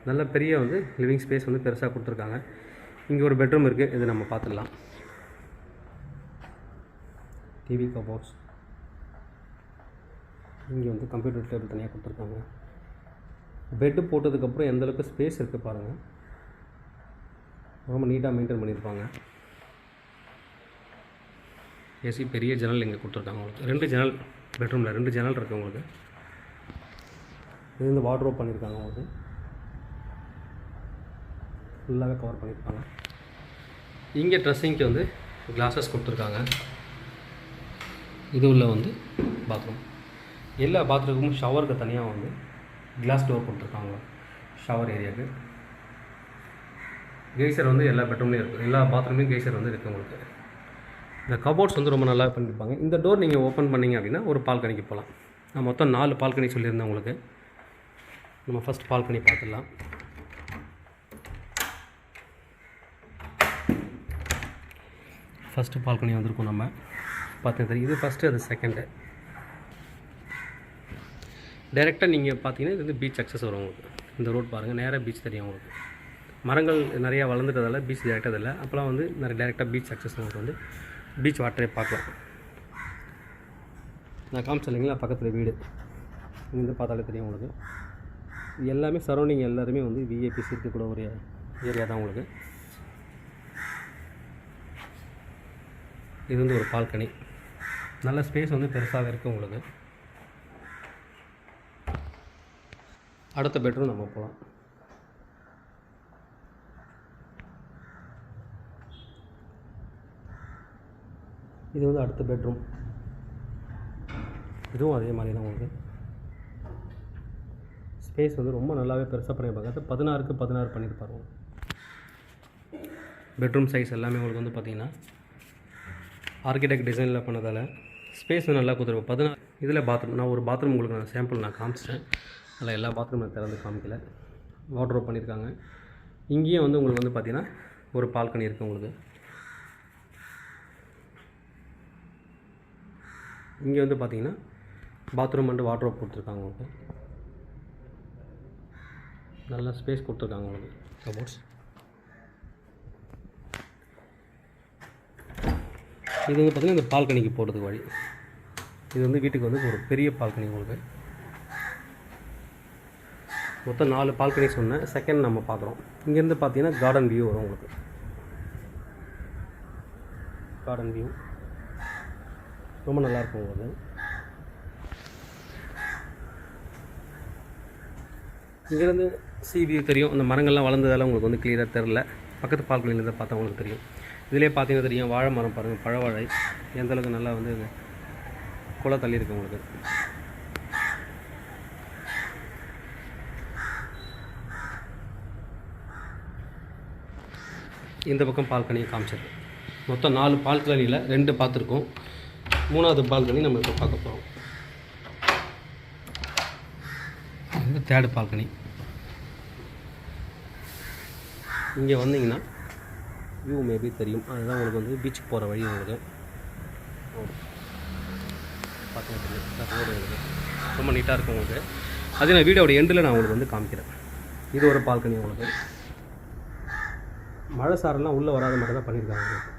Speaker 1: நல்ல பெரிய வந்து லிவிங் ஸ்பேஸ் வந்து பெருசாக கொடுத்துருக்காங்க. இங்கே ஒரு பெட்ரூம் இருக்குது, இது நம்ம பார்த்துடலாம். டிவி கபோர்ட்ஸ், இங்கே வந்து கம்ப்யூட்டர் டேபிள் தனியாக கொடுத்துருக்காங்க. பெட்டு போட்டதுக்கப்புறம் எந்தளவுக்கு ஸ்பேஸ் இருக்குது பாருங்கள். ரொம்ப நீட்டாக மெயின்டைன் பண்ணியிருப்பாங்க. ஏசி, பெரிய ஜன்னல் இங்கே கொடுத்துருக்காங்க உங்களுக்கு. 2 ஜன்னல் பெட்ரூமில் 2 ஜன்னல் இருக்குது உங்களுக்கு. இது வந்து வார்ட்ரோப் பண்ணியிருக்காங்க உங்களுக்கு. ஃபுல்லாகவே கவர் பண்ணியிருப்பாங்க. இங்கே ட்ரெஸ்ஸிங்க்கு வந்து கிளாஸஸ் கொடுத்துருக்காங்க. இது உள்ள வந்து பாத்ரூம். எல்லா பாத்ரூமும் ஷவருக்கு தனியாக வந்து கிளாஸ் டோர் கொடுத்துருக்காங்க. ஷவர் ஏரியாவுக்கு கெய்சர் வந்து எல்லா பெட்ரூம்லேயும் இருக்குது. எல்லா பாத்ரூம்லேயும் கெய்சர் வந்து இருக்குது உங்களுக்கு. இந்த கபோர்ட்ஸ் வந்து ரொம்ப நல்லா பண்ணியிருப்பாங்க. இந்த டோர் நீங்கள் ஓப்பன் பண்ணிங்க அப்படின்னா ஒரு பால்கனிக்கு போகலாம். நான் மொத்தம் 4 பால்கனி சொல்லியிருந்தேன் உங்களுக்கு. நம்ம ஃபஸ்ட் பால்கனி பார்த்துடலாம். ஃபஸ்ட்டு பால்கனி வந்திருக்கோம் நம்ம பார்த்தது. இது ஃபஸ்ட்டு, அது செகண்டு. டைரெக்டாக நீங்கள் பார்த்தீங்கன்னா இது வந்து பீச் அக்சஸ் வரும் உங்களுக்கு. இந்த ரோட் பாருங்கள், நேராக பீச் தெரியும் உங்களுக்கு. மரங்கள் நிறையா வளர்ந்துட்டதால பீச் டேரெக்டாக இல்லை. அப்போலாம் வந்து நிறைய டேரெக்டாக பீச் அக்சஸ் உங்களுக்கு வந்து பீச் வாட்டரே பார்க்கலாம். நான் காமிச்சேன் இல்லைங்களா பக்கத்தில் வீடு, இங்கேருந்து பார்த்தாலே தெரியும் உங்களுக்கு. எல்லாமே சரௌண்டிங் எல்லாருமே வந்து விஐபிஸ் இருக்கக்கூட ஒரு ஏரியா தான் உங்களுக்கு. இது வந்து ஒரு பால்கனி. நல்ல ஸ்பேஸ் வந்து பெருசாக இருக்குது உங்களுக்கு. அடுத்த பெட்ரூம் நம்ம போகலாம். இது வந்து அடுத்த பெட்ரூம். இதுவும் அதே மாதிரி தான் உங்களுக்கு. ஸ்பேஸ் வந்து ரொம்ப நல்லாவே பெருசாக பண்ணியிருப்பாங்க. அது 16க்கு 16 பண்ணியிருப்பாங்க. பெட்ரூம் சைஸ் எல்லாமே உங்களுக்கு வந்து பார்த்திங்கன்னா ஆர்கிடெக்ட் டிசைனில் பண்ணதால் ஸ்பேஸ் நல்லா கொடுத்துருப்போம். 16 இதில் பாத்ரூம், நான் ஒரு பாத்ரூம் உங்களுக்கு நான் சாம்பிள் நான் காமிச்சிட்டேன். அதில் எல்லா பாத்ரூம் நான் திறந்து காமிக்கல. வார்ட்ரோப் பண்ணியிருக்காங்க. இங்கேயும் வந்து உங்களுக்கு வந்து பார்த்திங்கன்னா ஒரு பால்கனி இருக்குது உங்களுக்கு. இங்கே வந்து பார்த்திங்கன்னா பாத்ரூம் அண்டு வார்ட்ரோப் கொடுத்துருக்காங்க உங்களுக்கு. நல்லா ஸ்பேஸ் கொடுத்துருக்காங்க உங்களுக்கு. கபோர்ட்ஸ் இது வந்து பார்த்திங்கன்னா இந்த பால்கனிக்கு போகிறதுக்கு வழி. இது வந்து வீட்டுக்கு வந்து ஒரு பெரிய பால்கனி உங்களுக்கு. மொத்தம் 4 பால்கனி சொன்னேன். செகண்ட் நம்ம பார்க்குறோம். இங்கேருந்து பார்த்தீங்கன்னா கார்டன் வியூ வரும் உங்களுக்கு. கார்டன் வியூ ரொம்ப நல்லாயிருக்கும் உங்களுக்கு. இங்கேருந்து சி வியூ தெரியும். அந்த மரங்கள்லாம் வளர்ந்ததால் உங்களுக்கு வந்து கிளியராக தெரில. பக்கத்து பால்கனிலேருந்து பார்த்தா உங்களுக்கு தெரியும். இதிலே பார்த்தீங்கன்னா தெரியும், வாழை மரம் பாருங்கள், பழவாழை எந்தளவுக்கு நல்லா வந்து குலை தள்ளி இருக்கு உங்களுக்கு. இந்த பக்கம் பால்கனியை காமிச்சிருக்கு. மொத்தம் 4 பால்கனியில் 2 பார்த்துருக்கோம். 3வது பால்கனி நம்ம இப்போ பார்க்க போகிறோம். இது 3rd பால்கனி. இங்கே வந்தீங்கன்னா வியூ மேபி தெரியும். அதுதான் உங்களுக்கு வந்து பீச்சுக்கு போகிற வழி உங்களுக்கு. பார்த்தீங்கன்னா ரொம்ப நீட்டாக இருக்கும் உங்களுக்கு. அதே நான் வீடியோட எண்டில் நான் உங்களுக்கு வந்து காமிக்கிறேன். இது ஒரு பால்கனி உங்களுக்கு. மழை சாரெல்லாம் உள்ளே வராத மாதிரி தான் பண்ணியிருக்காங்க உங்களுக்கு.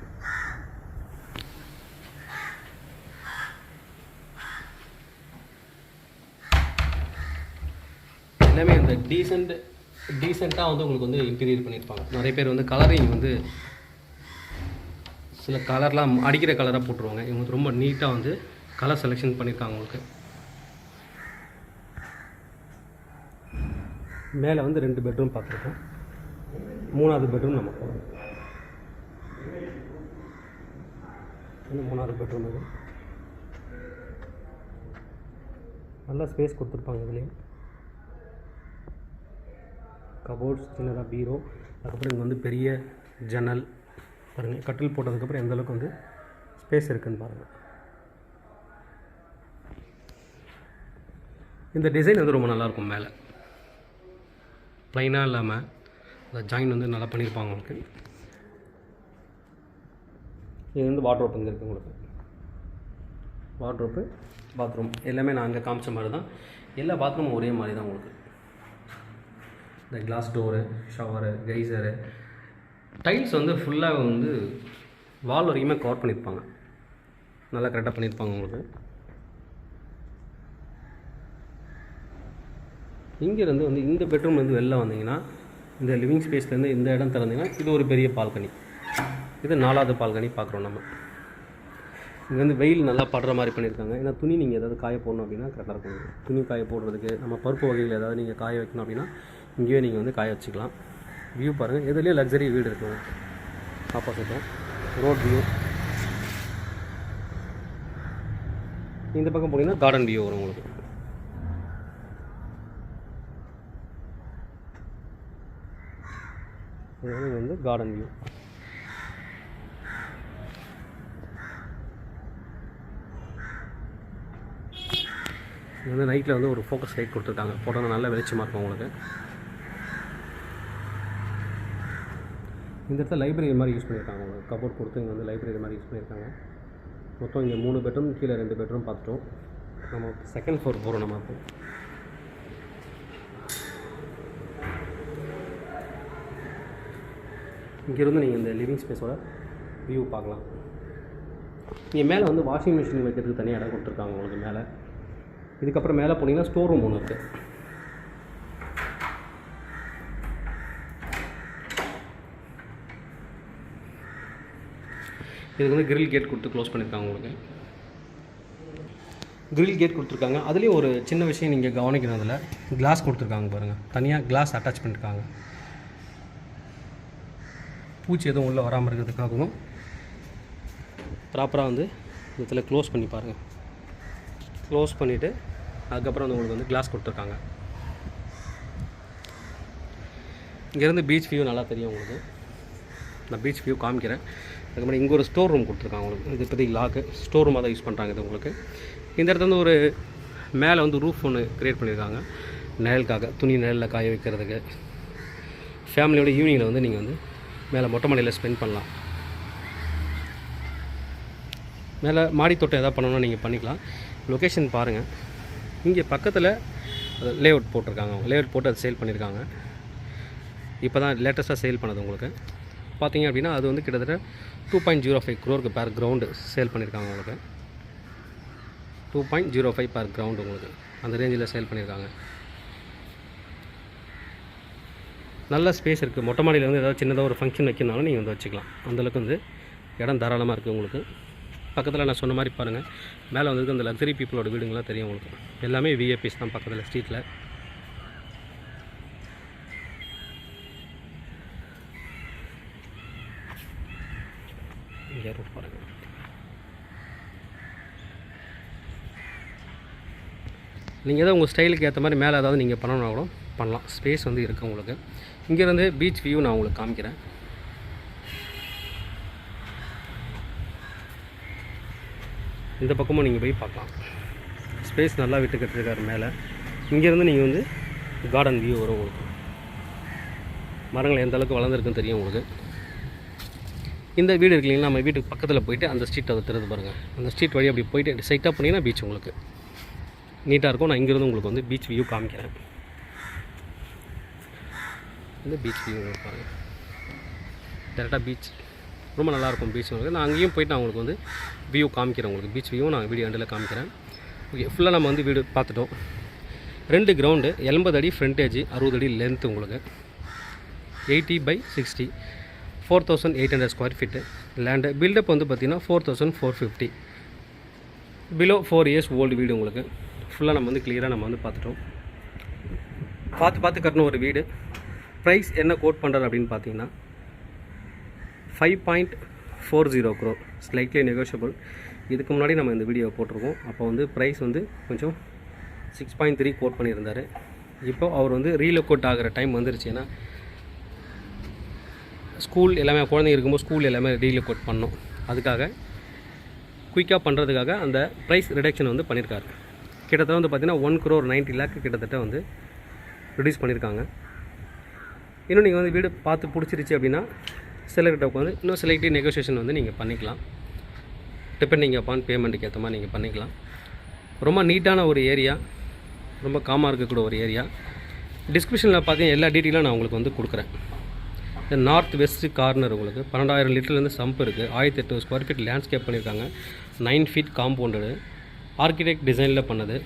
Speaker 1: எல்லாமே இந்த டீசெண்டாக வந்து உங்களுக்கு வந்து இன்டீரியர் பண்ணியிருப்பாங்க. நிறைய பேர் வந்து கலரிங் வந்து சில கலர்லாம் அடிக்கிற கலராக போட்டுருவாங்க. இவங்க ரொம்ப நீட்டாக வந்து கலர் செலெக்ஷன் பண்ணியிருக்காங்க உங்களுக்கு. மேலே வந்து 2 பெட்ரூம் பார்த்துருக்கோம். 3வது பெட்ரூம் நம்ம போகிறோம். 3வது பெட்ரூம் இது நல்லா ஸ்பேஸ் கொடுத்துருப்பாங்க. இதுலேயும் கபோர்ட்ஸ், சின்னதாக பீரோ, அதுக்கப்புறம் இங்கே வந்து பெரிய ஜன்னல் பாருங்கள். கட்டில் போட்டதுக்கப்புறம் எந்த அளவுக்கு வந்து ஸ்பேஸ் இருக்குதுன்னு பாருங்கள். இந்த டிசைன் வந்து ரொம்ப நல்லாயிருக்கும். மேலே ப்ளைனாக இல்லாமல் அந்த ஜாயின் வந்து நல்லா பண்ணியிருப்பாங்க உங்களுக்கு. இது வந்து வார்ட்ரோப் இங்கே இருக்குது உங்களுக்கு. வார்ட்ரோப்பு, பாத்ரூம் எல்லாமே நான் அங்கே காமிச்ச மாதிரி தான். எல்லா பாத்ரூமும் ஒரே மாதிரி தான் உங்களுக்கு. இந்த கிளாஸ் டோரு, ஷவரு, கைசரு, டைல்ஸ் வந்து ஃபுல்லாக வந்து வால் வரைக்குமே கவர் பண்ணியிருப்பாங்க. நல்லா கரெக்டாக பண்ணியிருப்பாங்க உங்களுக்கு. இங்கேருந்து வந்து இந்த பெட்ரூம்லேருந்து வெளில வந்தீங்கன்னா, இந்த லிவிங் ஸ்பேஸ்லேருந்து இந்த இடம் திறந்தீங்கன்னா இது ஒரு பெரிய பால்கனி. இது 4வது பால்கனி பார்க்குறோம் நம்ம. இங்கே வந்து வெயில் நல்லா படுற மாதிரி பண்ணியிருக்காங்க. ஏன்னா துணி நீங்கள் ஏதாவது காய போடணும் அப்படின்னா கரெக்டாக இருக்கும். துணி காய போடுறதுக்கு, நம்ம பருப்பு வகைகள் ஏதாவது நீங்கள் காய வைக்கணும் அப்படின்னா இங்கேயே நீங்கள் வந்து காய வச்சுக்கலாம். வியூ பாருங்கள். எதுலேயும் லக்ஸரி வீடு இருக்கும். ஆப்போசிட்டும் ரோட் வியூ. இந்த பக்கம் போனீங்கன்னா கார்டன் வியூ வரும் உங்களுக்கு. இது வந்து கார்டன் வியூ. இது வந்து நைட்டில் வந்து ஒரு ஃபோக்கஸ் லைட் கொடுத்துருக்காங்க. போட்டோன்னா நல்ல வெளிச்சமாக இருக்கும் உங்களுக்கு. இந்த இடத்துல லைப்ரரி மாதிரி யூஸ் பண்ணியிருக்காங்க உங்களுக்கு. கபோர்ட் கொடுத்து இங்கே வந்து லைப்ரரி மாதிரி யூஸ் பண்ணியிருக்காங்க. மொத்தம் இங்கே 3 பெட்ரூம், கீழே 2 பெட்ரூம் பார்த்துட்டோம். நம்ம செகண்ட் ஃப்ளோர் போகிறோம். நம்ம இப்போ இங்கேருந்து நீங்கள் இந்த லிவிங் ஸ்பேஸோட வியூ பார்க்கலாம். இங்கே மேலே வந்து வாஷிங் மிஷின் வைக்கிறதுக்கு தனியாக இடம் கொடுத்துருக்காங்க உங்களுக்கு மேலே. இதுக்கப்புறம் மேலே போனீங்கன்னா ஸ்டோர் ரூம் ஒன்று இருக்குது. இதுக்கு வந்து கிரில் கேட் கொடுத்து க்ளோஸ் பண்ணியிருக்காங்க உங்களுக்கு. கிரில் கேட் கொடுத்துருக்காங்க. அதுலேயும் ஒரு சின்ன விஷயம் நீங்கள் கவனிக்கணும். அதில் கிளாஸ் கொடுத்துருக்காங்க பாருங்கள். தனியாக கிளாஸ் அட்டாச் பண்ணியிருக்காங்க. பூச்சி எதுவும் உள்ளே வராமல் இருக்கிறதுக்காகவும் ப்ராப்பராக வந்து இதில் க்ளோஸ் பண்ணி பாருங்கள். க்ளோஸ் பண்ணிவிட்டு அதுக்கப்புறம் வந்து உங்களுக்கு வந்து கிளாஸ் கொடுத்துருக்காங்க. இங்கேருந்து பீச் வியூ நல்லா தெரியும் உங்களுக்கு. நான் பீச் வியூ காமிக்கிறேன். அதுக்கப்புறம் இங்கே ஒரு ஸ்டோர் ரூம் கொடுத்துருக்காங்க உங்களுக்கு. இது இப்போதைக்கு லாக்கு ஸ்டோர் ரூமாக தான் யூஸ் பண்ணுறாங்க. இது உங்களுக்கு இந்த இடத்துல வந்து ஒரு மேலே வந்து ரூஃப் ஒன்று க்ரியேட் பண்ணியிருக்காங்க நிழலுக்காக, துணி நிழலில் காய வைக்கிறதுக்கு. ஃபேமிலியோட ஈவினிங்கில் வந்து நீங்கள் வந்து மேலே மொட்டை மாடியில் ஸ்பெண்ட் பண்ணலாம். மேலே மாடி தோட்டம் எதாவது பண்ணணும்னா நீங்கள் பண்ணிக்கலாம். லொக்கேஷன் பாருங்கள். இங்கே பக்கத்தில் லே அவுட் போட்டிருக்காங்க. அவங்க லே அவுட் போட்டு அதை சேல் பண்ணியிருக்காங்க. இப்போ தான் லேட்டஸ்ட்டாக சேல் பண்ணது உங்களுக்கு பார்த்தீங்க அப்படின்னா அது வந்து கிட்டத்தட்ட 2.05 crore per கிரவுண்டு சேல் பண்ணியிருக்காங்க. உங்களுக்கு 2.05 per கிரவுண்டு உங்களுக்கு அந்த ரேஞ்சில் சேல் பண்ணியிருக்காங்க. நல்ல ஸ்பேஸ் இருக்குது. மொட்டை மாடியில் வந்து ஏதாவது சின்னதாக ஒரு ஃபங்க்ஷன் வைக்கணும்னாலும் நீங்கள் வந்து வச்சுக்கலாம். அந்தளவுக்கு வந்து இடம் தாராளமாக இருக்குது உங்களுக்கு. பக்கத்தில் நான் சொன்ன மாதிரி பாருங்கள், மேலே வந்து அந்த லக்ஸரி பீப்புளோட வீடுங்களாம் தெரியும் உங்களுக்கு. எல்லாமே விஐபிஸ் தான் பக்கத்தில் ஸ்ட்ரீட்டில். இங்கே ரூட் பாருங்கள். நீங்கள் ஏதாவது உங்கள் ஸ்டைலுக்கு ஏற்ற மாதிரி மேலே ஏதாவது நீங்கள் பண்ணணும்னா கூட பண்ணலாம். ஸ்பேஸ் வந்து இருக்குது உங்களுக்கு. இங்கேருந்து பீச் வியூ நான் உங்களுக்கு காமிக்கிறேன். இந்த பக்கமும் நீங்கள் போய் பார்க்கலாம். ஸ்பேஸ் நல்லா விட்டு கட்டிருக்காரு மேலே. இங்கேருந்து நீங்கள் வந்து கார்டன் வியூ வரும் உங்களுக்கு. மரங்கள் எந்த அளவுக்கு வளர்ந்துருக்குன்னு தெரியும் உங்களுக்கு. இந்த வீடு இருக்கு இல்லைங்களா, நம்ம வீட்டுக்கு பக்கத்தில் போயிட்டு அந்த ஸ்ட்ரீட் அதை திறந்து பாருங்கள். அந்த ஸ்ட்ரீட் வழி அப்படி போயிட்டு சைட்டாக பண்ணிங்கன்னா பீச் உங்களுக்கு நீட்டாக இருக்கும். நான் இங்கேருந்து உங்களுக்கு வந்து பீச் வியூ காமிக்கிறேன். இந்த பீச் வியூ பாருங்கள். டேரெக்டாக பீச் ரொம்ப நல்லாயிருக்கும். பீச் உங்களுக்கு நான் அங்கேயும் போய்ட்டு நான் உங்களுக்கு வந்து வியூ காமிக்கிறேன். உங்களுக்கு பீச் வியூ நான் வீடியோ எண்டில் காமிக்கிறேன். ஓகே, ஃபுல்லாக நம்ம வந்து வீடு பார்த்துட்டோம். 2 கிரவுண்டு, 80 அடி ஃப்ரண்டேஜ், 60 அடி லென்த்து உங்களுக்கு, 80/60, 4800 ஸ்கொயர் ஃபீட்டு லேண்டு. பில்டப் வந்து பார்த்திங்கன்னா 4450. பிலோ 4 years ஓல்டு வீடு உங்களுக்கு. ஃபுல்லாக நம்ம வந்து கிளியராக நம்ம வந்து பார்த்துட்டோம். பார்த்து கட்டணும் ஒரு வீடு. ப்ரைஸ் என்ன கோட் பண்ணுறாரு அப்படின்னு பார்த்தீங்கன்னா 5.40 crore, ஸ்லைட்லி நெகோஷியபிள். இதுக்கு முன்னாடி நம்ம இந்த வீடியோ போட்டிருக்கோம். அப்போ வந்து ப்ரைஸ் வந்து கொஞ்சம் 6.3 கோட் பண்ணியிருந்தார். இப்போ அவர் வந்து ரீலோகோட் ஆகிற டைம் வந்துருச்சு. ஏன்னா ஸ்கூல் எல்லாமே குழந்தைங்க இருக்கும்போது ஸ்கூல் எல்லாமே ரீலோகோட் பண்ணோம். அதுக்காக குயிக்காக பண்ணுறதுக்காக அந்த ப்ரைஸ் ரிடக்ஷன் வந்து பண்ணியிருக்காரு. கிட்டத்தட்ட வந்து பார்த்திங்கன்னா 1.90 crore கிட்டத்தட்ட வந்து ரிடியூஸ் பண்ணியிருக்காங்க. இன்னும் நீங்கள் வந்து வீடு பார்த்து பிடிச்சிருச்சு அப்படின்னா சிலர்கிட்ட உட்காந்து இன்னும் செலக்டிவ் நெகோசியேஷன் வந்து நீங்கள் பண்ணிக்கலாம். டிபெண்டிங் அப்பான் பேமெண்ட்டுக்கு ஏற்ற மாதிரி நீங்கள் பண்ணிக்கலாம். ரொம்ப நீட்டான ஒரு ஏரியா, ரொம்ப காமாக இருக்கக்கூடிய ஒரு ஏரியா. டிஸ்கிரிப்ஷனில் பார்த்தீங்கன்னா எல்லா டீட்டெயிலும் நான் உங்களுக்கு வந்து கொடுக்குறேன். இந்த நார்த் வெஸ்ட் கார்னர் உங்களுக்கு 12,000 லிட்டர்லேருந்து சம்ப் இருக்குது. 1800 ஸ்கொயர் ஃபீட் லேண்ட்ஸ்கேப் பண்ணியிருக்காங்க. 9 feet காம்பவுண்டடு, ஆர்கிடெக்ட் டிசைனில் பண்ணது.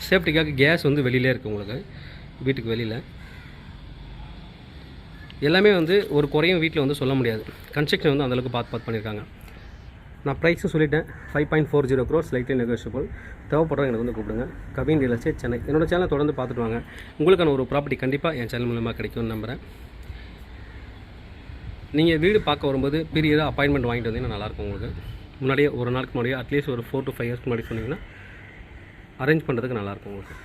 Speaker 1: சேஃப்டிக்காக கேஸ் வந்து வெளியிலே இருக்குது உங்களுக்கு, வீட்டுக்கு வெளியில். எல்லாமே வந்து ஒரு குறையும் வீட்டில் வந்து சொல்ல முடியாது. கன்ஸ்ட்ரக்ஷன் வந்து அந்தளவுக்கு பார்த்து பண்ணியிருக்காங்க. நான் ப்ரைஸும் சொல்லிட்டேன். 5.40 crore, ஸ்லைட்லி நெகோஷியபிள். தேவைப்படுறவங்க எனக்கு வந்து கூப்பிடுங்க. Kavin real estate Chennai. என்னோடய சேனலை தொடர்ந்து பார்த்துட்டு வாங்க. உங்களுக்கான ஒரு ப்ராப்பர்ட்டி கண்டிப்பாக என் சேனல் மூலமாக கிடைக்கும்னு நம்புகிறேன். நீங்கள் வீடு பார்க்க வரும்போது பீரியடாக அப்பாயின்மெண்ட் வாங்கிட்டு வந்தீங்கன்னா நல்லாயிருக்கும் உங்களுக்கு. முன்னாடியே ஒரு நாளுக்கு முன்னாடியே அட்லீஸ்ட் ஒரு 4 to 5 years முன்னாடி சொன்னீங்கன்னா அரேஞ்ச் பண்ணுறதுக்கு நல்லாயிருக்கும் உங்களுக்கு.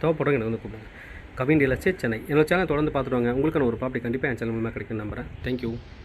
Speaker 1: தேவைப்படுறவங்க எனக்கு வந்து கூப்பிடுங்க. Kavin real estate Chennai. என்னோட சேனல் தொடர்ந்து பார்த்துட்டு வாங்க. உங்களுக்கான ஒரு ப்ராப்பர்ட்டி கண்டிப்பாக என் சேனல் மூலமாக கிடைக்கும்னு நம்புகிறேன். தேங்க்யூ.